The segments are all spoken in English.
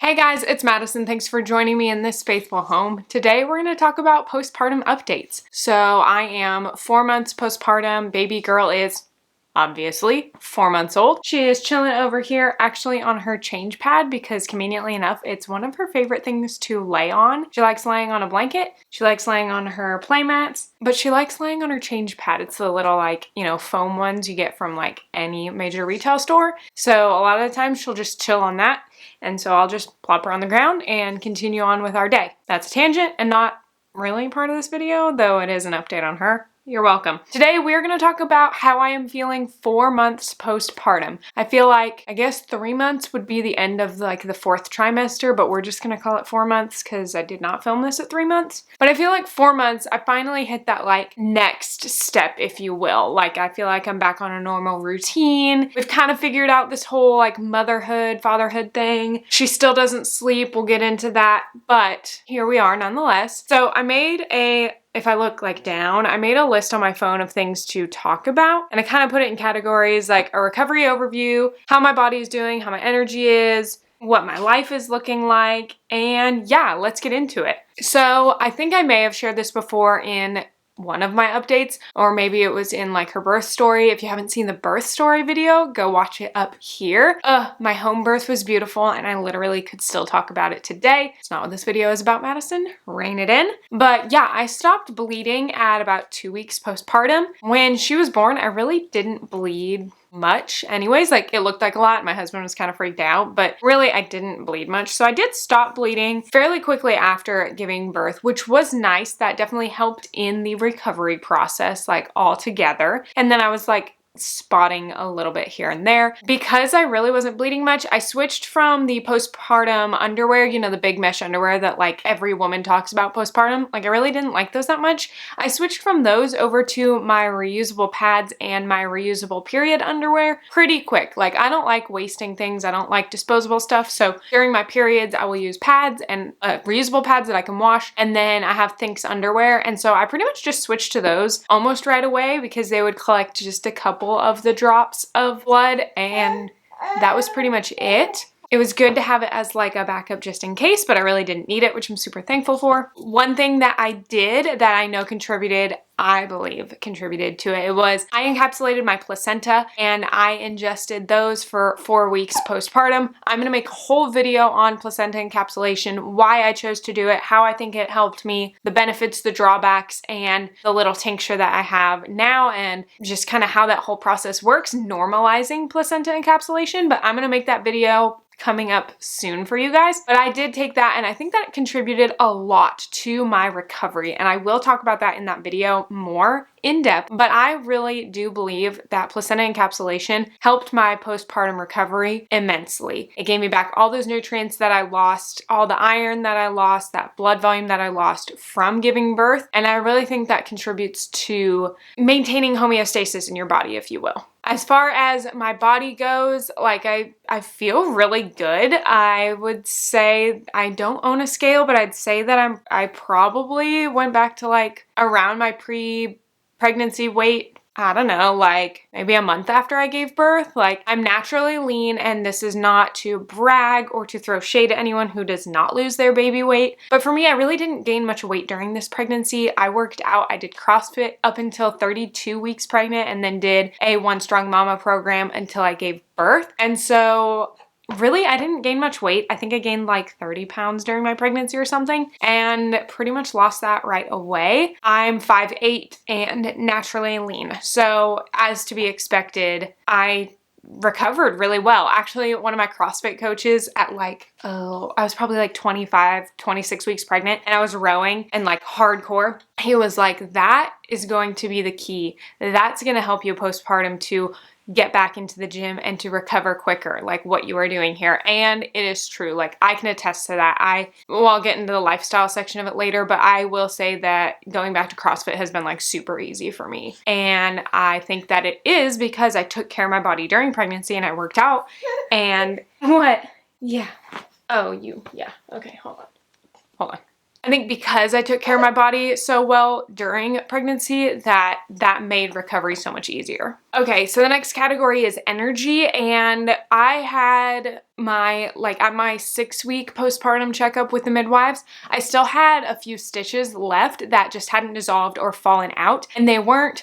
Hey guys, it's Madison. Thanks for joining me in this faithful home. Today we're going to talk about postpartum updates. So I am 4 months postpartum. Baby girl is obviously 4 months old. She is chilling over here actually on her change pad because conveniently enough, it's one of her favorite things to lay on. She likes laying on a blanket. She likes laying on her play mats, but she likes laying on her change pad. It's the little foam ones you get from like any major retail store. So a lot of the times she'll just chill on that. And so I'll just plop her on the ground and continue on with our day. That's a tangent and not really part of this video, though it is an update on her. You're welcome. Today we're going to talk about how I am feeling 4 months postpartum. I feel like, I guess 3 months would be the end of like the 4th trimester, but we're just going to call it 4 months because I did not film this at 3 months. But I feel like 4 months, I finally hit that like next step, if you will. Like I feel like I'm back on a normal routine. We've kind of figured out this whole like motherhood, fatherhood thing. She still doesn't sleep. We'll get into that, but here we are nonetheless. So I made if I look like down, I made a list on my phone of things to talk about, and I kind of put it in categories like a recovery overview, how my body is doing, how my energy is, what my life is looking like, and yeah, let's get into it. So I think I may have shared this before in one of my updates, or maybe it was in like her birth story. If you haven't seen the birth story video, go watch it up here. My home birth was beautiful and I literally could still talk about it today. It's not what this video is about, Madison. Rein it in. But yeah, I stopped bleeding at about 2 weeks postpartum. When she was born, I really didn't bleed much anyways. Like it looked like a lot. My husband was kind of freaked out, but really I didn't bleed much. So I did stop bleeding fairly quickly after giving birth, which was nice. That definitely helped in the recovery process, like all together. And then I was like spotting a little bit here and there. Because I really wasn't bleeding much, I switched from the postpartum underwear, you know, the big mesh underwear that like every woman talks about postpartum. Like I really didn't like those that much. I switched from those over to my reusable pads and my reusable period underwear pretty quick. Like I don't like wasting things. I don't like disposable stuff. So during my periods, I will use pads and reusable pads that I can wash. And then I have Thinx underwear. And so I pretty much just switched to those almost right away because they would collect just a couple of the drops of blood, and that was pretty much it. It was good to have it as like a backup just in case, but I really didn't need it, which I'm super thankful for. One thing that I did that I know I believe contributed to it was I encapsulated my placenta and I ingested those for 4 weeks postpartum. I'm going to make a whole video on placenta encapsulation, why I chose to do it, how I think it helped me, the benefits, the drawbacks, and the little tincture that I have now, and just kind of how that whole process works, normalizing placenta encapsulation. But I'm going to make that video coming up soon for you guys. But I did take that and I think that contributed a lot to my recovery, and I will talk about that in that video more in depth. But I really do believe that placenta encapsulation helped my postpartum recovery immensely. It gave me back all those nutrients that I lost, all the iron that I lost, that blood volume that I lost from giving birth, and I really think that contributes to maintaining homeostasis in your body, if you will. As far as my body goes, like I feel really good. I would say I don't own a scale, but I'd say that I probably went back to like around my pre-pregnancy weight. I don't know, like maybe a month after I gave birth. Like I'm naturally lean, and this is not to brag or to throw shade at anyone who does not lose their baby weight. But for me, I really didn't gain much weight during this pregnancy. I worked out, I did CrossFit up until 32 weeks pregnant, and then did a One Strong Mama program until I gave birth. And so really, I didn't gain much weight. I think I gained like 30 pounds during my pregnancy or something, and pretty much lost that right away. I'm 5'8" and naturally lean. So as to be expected, I recovered really well. Actually, one of my CrossFit coaches at I was probably like 25, 26 weeks pregnant, and I was rowing and like hardcore. He was like, that is going to be the key. That's going to help you postpartum to get back into the gym and to recover quicker, like what you are doing here. And it is true. Like I can attest to that. I'll get into the lifestyle section of it later, but I will say that going back to CrossFit has been like super easy for me. And I think that it is because I took care of my body during pregnancy and I worked out. And what? Yeah. Oh, yeah. Okay, hold on. I think because I took care of my body so well during pregnancy that made recovery so much easier. Okay, so the next category is energy, and I had at my 6-week postpartum checkup with the midwives, I still had a few stitches left that just hadn't dissolved or fallen out, and they were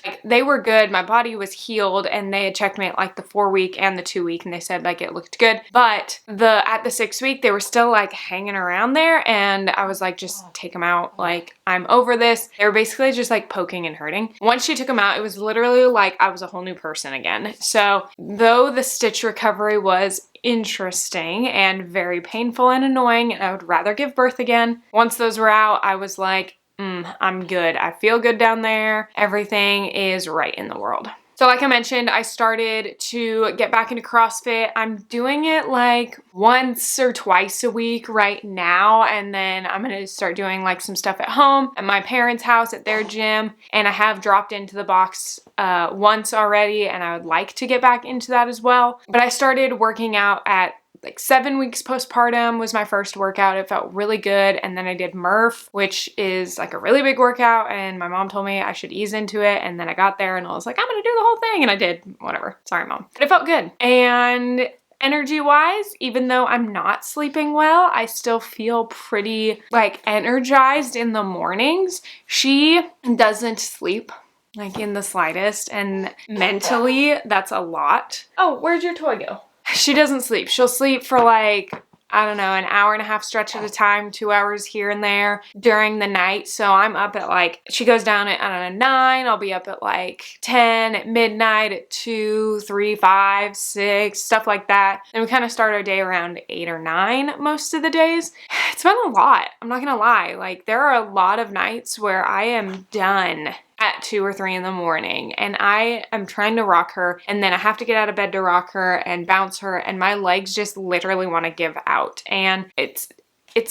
good. My body was healed, and they had checked me at like the 4-week and the 2-week, and they said like it looked good, but at the 6-week, they were still like hanging around there, and I was like, just take them out, like I'm over this. They were basically just like poking and hurting. Once she took them out, it was literally like I was a whole new person again. So though the stitch recovery was interesting and very painful and annoying, and I would rather give birth again, once those were out, I was like, I'm good. I feel good down there. Everything is right in the world. So like I mentioned, I started to get back into CrossFit. I'm doing it like once or twice a week right now, and then I'm gonna start doing like some stuff at home, at my parents' house, at their gym, and I have dropped into the box once already, and I would like to get back into that as well. But I started working out at like 7 weeks postpartum was my first workout. It felt really good. And then I did Murph, which is like a really big workout. And my mom told me I should ease into it. And then I got there and I was like, I'm going to do the whole thing. And I did. Whatever. Sorry, Mom. But it felt good. And energy-wise, even though I'm not sleeping well, I still feel pretty like energized in the mornings. She doesn't sleep like in the slightest. And mentally, that's a lot. Oh, where'd your toy go? She doesn't sleep. She'll sleep for like, I don't know, an hour and a half stretch at a time, 2 hours here and there during the night. So I'm up at like, she goes down at, I don't know, 9. I'll be up at like 10, at midnight, at 2, 3, 5, 6, stuff like that. And we kind of start our day around 8 or 9 most of the days. It's been a lot. I'm not gonna lie. Like there are a lot of nights where I am done at 2 or 3 in the morning, and I am trying to rock her, and then I have to get out of bed to rock her and bounce her, and my legs just literally want to give out, and it's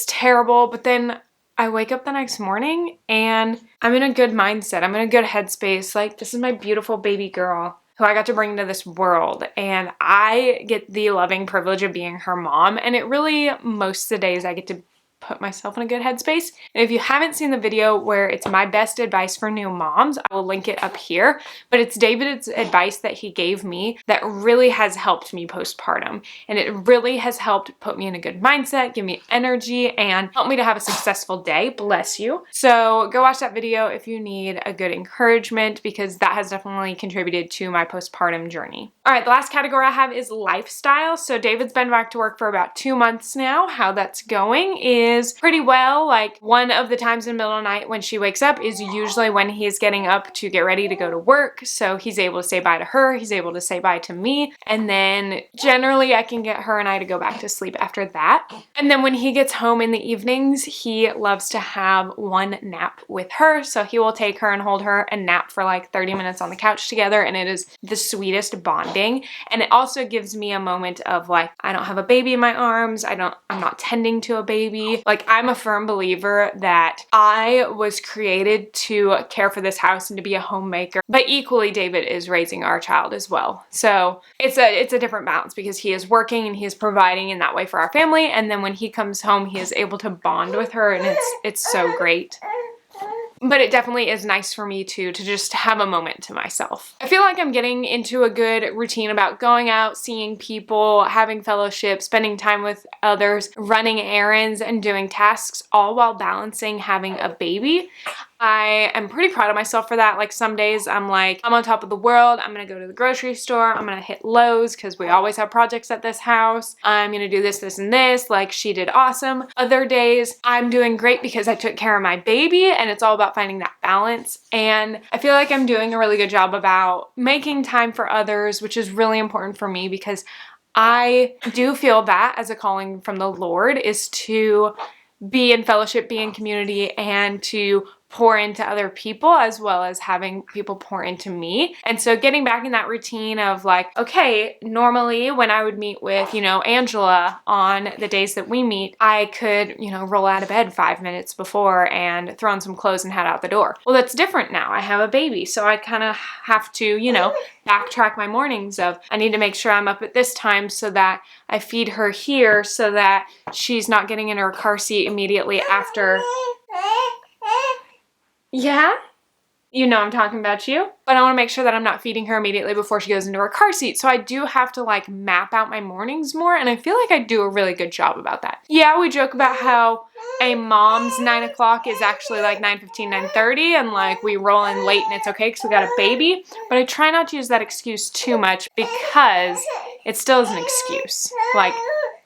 terrible. But then I wake up the next morning and I'm in a good mindset. I'm in a good headspace. Like, this is my beautiful baby girl who I got to bring into this world, and I get the loving privilege of being her mom, and it really, most of the days I get to put myself in a good headspace. And if you haven't seen the video where it's my best advice for new moms, I will link it up here. But it's David's advice that he gave me that really has helped me postpartum. And it really has helped put me in a good mindset, give me energy, and help me to have a successful day. Bless you. So go watch that video if you need a good encouragement, because that has definitely contributed to my postpartum journey. All right, the last category I have is lifestyle. So David's been back to work for about 2 months now. How that's going is pretty well. Like one of the times in the middle of the night when she wakes up is usually when he's getting up to get ready to go to work. So he's able to say bye to her. He's able to say bye to me. And then generally I can get her and I to go back to sleep after that. And then when he gets home in the evenings, he loves to have one nap with her. So he will take her and hold her and nap for like 30 minutes on the couch together. And it is the sweetest bonding. And it also gives me a moment of like, I don't have a baby in my arms. I'm not tending to a baby. Like, I'm a firm believer that I was created to care for this house and to be a homemaker, but equally David is raising our child as well. So it's a different balance because he is working and he is providing in that way for our family. And then when he comes home, he is able to bond with her, and it's so great. But it definitely is nice for me to just have a moment to myself. I feel like I'm getting into a good routine about going out, seeing people, having fellowship, spending time with others, running errands, and doing tasks, all while balancing having a baby. I am pretty proud of myself for that. Like some days I'm like, I'm on top of the world. I'm gonna go to the grocery store. I'm gonna hit Lowe's because we always have projects at this house. I'm gonna do this, this, and this. Like she did awesome. Other days I'm doing great because I took care of my baby, and it's all about finding that balance. And I feel like I'm doing a really good job about making time for others, which is really important for me because I do feel that as a calling from the Lord is to be in fellowship, be in community, and to pour into other people as well as having people pour into me. And so getting back in that routine of like, okay, normally when I would meet with, Angela on the days that we meet, I could, roll out of bed 5 minutes before and throw on some clothes and head out the door. Well, that's different now. I have a baby. So I kind of have to, backtrack my mornings of I need to make sure I'm up at this time so that I feed her here so that she's not getting in her car seat immediately after. Yeah? you know I'm talking about you. But I want to make sure that I'm not feeding her immediately before she goes into her car seat. So I do have to like map out my mornings more, and I feel like I do a really good job about that. Yeah, we joke about how a mom's 9 o'clock is actually like 9:15, 9:30, and like we roll in late and it's okay because we got a baby. But I try not to use that excuse too much because it still is an excuse.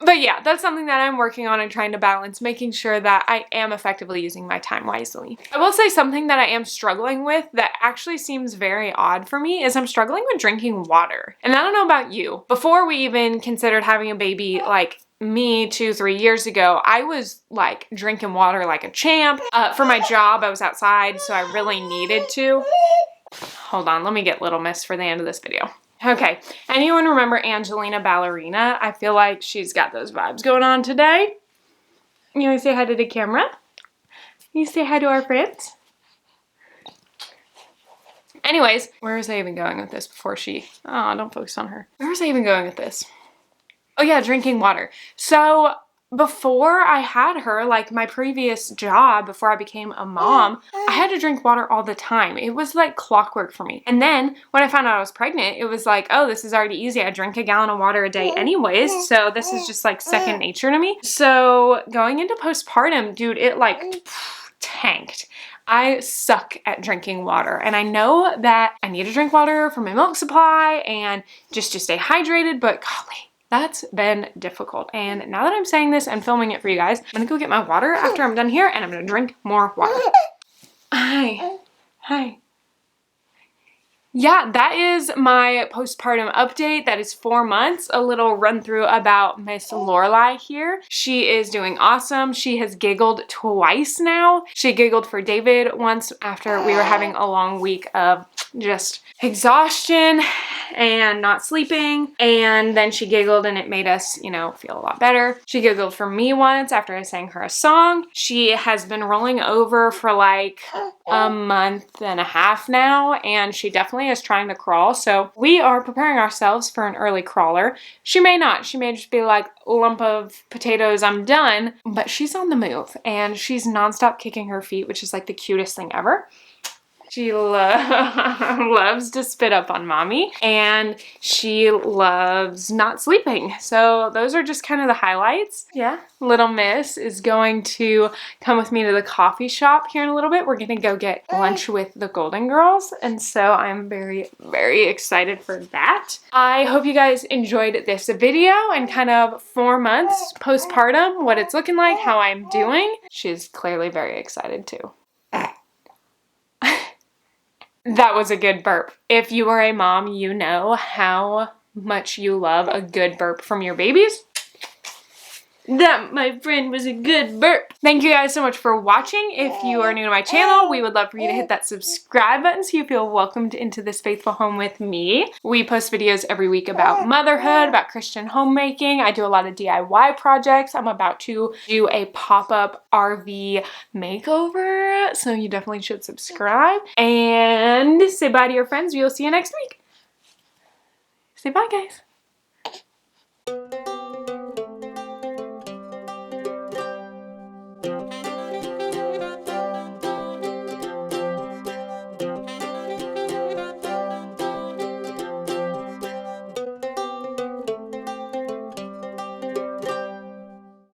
But yeah, that's something that I'm working on and trying to balance, making sure that I am effectively using my time wisely. I will say something that I am struggling with that actually seems very odd for me is I'm struggling with drinking water. And I don't know about you. Before we even considered having a baby, like me 2-3 years ago, I was like drinking water like a champ. For my job, I was outside, so I really needed to. Hold on, let me get Little Miss for the end of this video. Okay, anyone remember Angelina Ballerina? I feel like she's got those vibes going on today. You want to say hi to the camera? You say hi to our friends? Anyways, where was I even going with this before she... Oh, don't focus on her. Where was I even going with this? Oh yeah, drinking water. So before I had her, like my previous job, before I became a mom, I had to drink water all the time. It was like clockwork for me. And then when I found out I was pregnant, it was like, oh, this is already easy. I drink a gallon of water a day anyways. So this is just like second nature to me. So going into postpartum, dude, it like tanked. I suck at drinking water, and I know that I need to drink water for my milk supply and just to stay hydrated, but golly, that's been difficult. And now that I'm saying this and filming it for you guys, I'm gonna go get my water after I'm done here and I'm gonna drink more water. Hi. Hi. Yeah, that is my postpartum update. That is 4 months. A little run through about Miss Lorelai here. She is doing awesome. She has giggled twice now. She giggled for David once after we were having a long week of just exhaustion and not sleeping, and then she giggled and it made us, you know, feel a lot better. She giggled for me once after I sang her a song. She has been rolling over for like a month and a half now, and she definitely is trying to crawl, so we are preparing ourselves for an early crawler. She may not. She may just be like, lump of potatoes, I'm done, but she's on the move and she's nonstop kicking her feet, which is like the cutest thing ever. She loves to spit up on mommy, and she loves not sleeping. So those are just kind of the highlights. Yeah. Little Miss is going to come with me to the coffee shop here in a little bit. We're going to go get lunch with the Golden Girls, and so I'm very, very excited for that. I hope you guys enjoyed this video and kind of 4 months postpartum, what it's looking like, how I'm doing. She's clearly very excited too. That was a good burp. If you are a mom, you know how much you love a good burp from your babies. That, my friend, was a good burp. Thank you guys so much for watching. If you are new to my channel, we would love for you to hit that subscribe button so you feel welcomed into this faithful home with me. We post videos every week about motherhood, about Christian homemaking. I do a lot of DIY projects. I'm about to do a pop-up RV makeover, so you definitely should subscribe. And say bye to your friends. We'll see you next week. Say bye, guys.